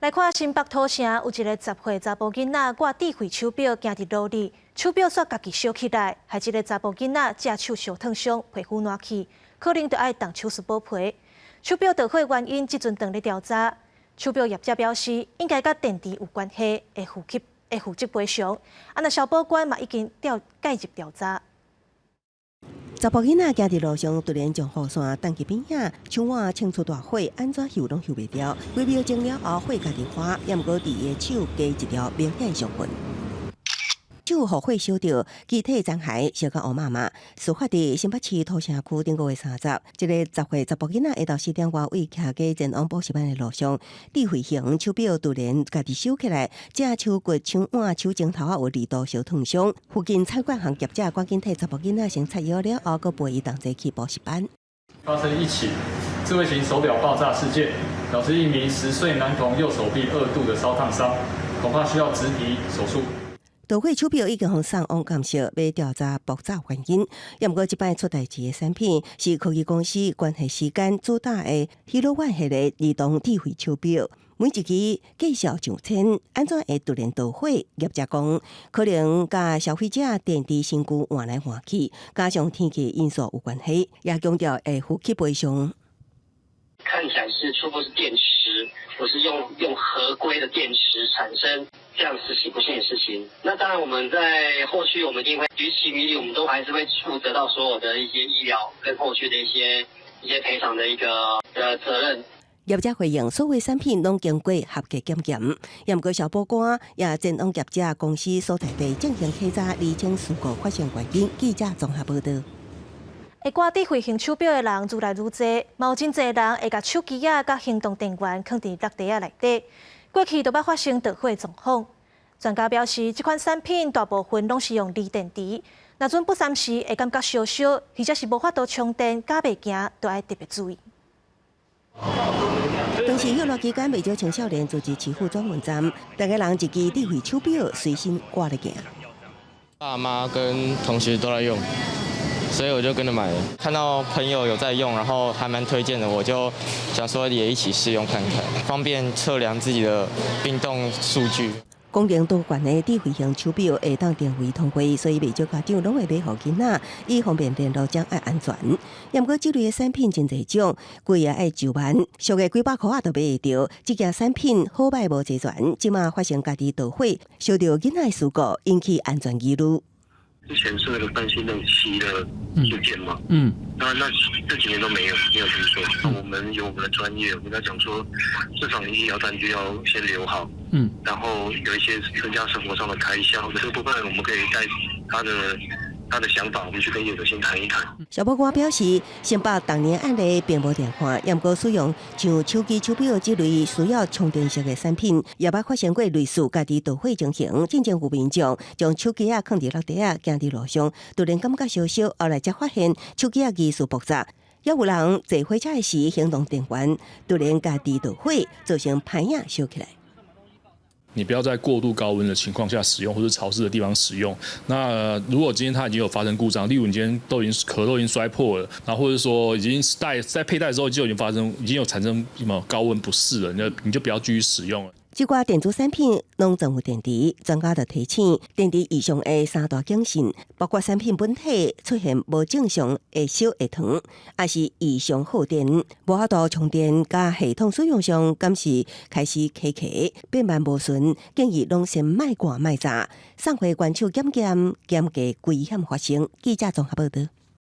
来看新北土城有一个10岁查甫囡仔挂智慧手表行伫路里，手表煞家己烧起来，害一个查甫囡仔只手烧烫伤，皮肤烂去，可能着爱动手术剥皮。手表盗火原因，即阵正咧调查。手表业者表示，应该甲电池有关系，会负责赔偿。若消保官嘛已经介入调查。查甫囡仔行伫路上，突然将雨伞挡去边仔，手腕呛出大火，安怎嗅拢嗅袂掉。几秒钟了后，火家己花，也毋过伫伊的手加一条明显伤痕。手予火烧着，遗体残骸烧到乌麻麻。事发伫新北市土城区顶5月30，一个10岁查甫囡仔下昼4点外位徛喺前往补习班的路上，智慧型手表突然家己烧起来，只手骨、手腕、手指头有2度烧烫伤。附近菜馆行业者赶紧替查甫囡仔先擦药了后，佮陪伊同齐去补习班。发生一起智慧型手表爆炸事件，导致一名10岁男童右手臂2度的烧烫伤，恐怕需要植皮手术。盗火手表已经向送往监察，要调查爆炸原因。也毋过，即摆出代志的产品是科技公司关系时间主打的Hero1系列移动智慧手表，每一支计销上千，安怎会突然盗火？业者讲，可能甲消费者电池身躯换来换去，加上天气因素有关系，也强调会负起赔偿。看起来是出货是电池，不是用合规的电池产生这样此起不幸的事情。那当然，我们在后续我们一定会于情于理，我们都还是会负责到所有的一些医疗跟后续的一些赔偿的一个责任。业者回应，所有产品拢经过合格检验，也毋过消保官也前往业者公司所在地进行稽查，厘清事故发生原因。记者综合报道。会挂智慧型手表的人愈来愈多，嘛有真侪人会甲手机啊、甲行动电源放伫落地啊内底。过去都捌发生盗火状况。专家表示，这款产品大部分拢是用锂电池，若准不三时会感觉烧烧，或者是无法度充电、加袂行，都要特别注意。当时休乐期间，未少青少年组织起护转运站，大家人一支智慧手表随身挂咧行。爸妈跟同学都在用。所以我就跟着买了，看到朋友有在用，然后还蛮推荐的，我就想说也一起试用看看，方便测量自己的运动数据。功能多元的智慧型手表会当电话通话，所以未少家长拢会买给囡仔，以方便联络掌握安全。也毋过这类的产品真侪种，贵也爱10万，俗个几百块也都买会到。这件产品好歹无齐全，即马发生家己盗火，烧到囡仔的事故，引起安全疑虑。之前是那个翻新冷气的事件嘛，那这几年都没有听说。那我们有我们的专业，我跟他讲说，这场医疗单就要先留好，然后有一些增加生活上的开销，这个部分我们可以带他的想法，我们去跟业者先谈一谈。消保官表示，新北当年案例并无电话，也毋过使用像手机、手表这类需要充电式的产品，也捌发生过类似家己盗火情形。进前有民众将手机放伫落地行伫路上，突然感觉烧烧，后来才发现手机疑似爆炸。也有人坐火车时行动电源突然家己盗火，造成牌影烧起来。你不要在过度高温的情况下使用，或是潮湿的地方使用。那如果今天它已经有发生故障，例如你今天壳都已经摔破了，然后或者说已经在佩戴的时候就已经有产生什么高温不适了，你就不要继续使用了。这挂电子产品拢装有电池，专家就提醒，电池异常的3大警讯，包括产品本体出现无正常会烧会烫，还是异常耗电，无法度充电，加系统使用上敢是开始卡卡变慢无顺，建议拢先卖挂卖炸，送回关手检查危险发生。记者综合报道。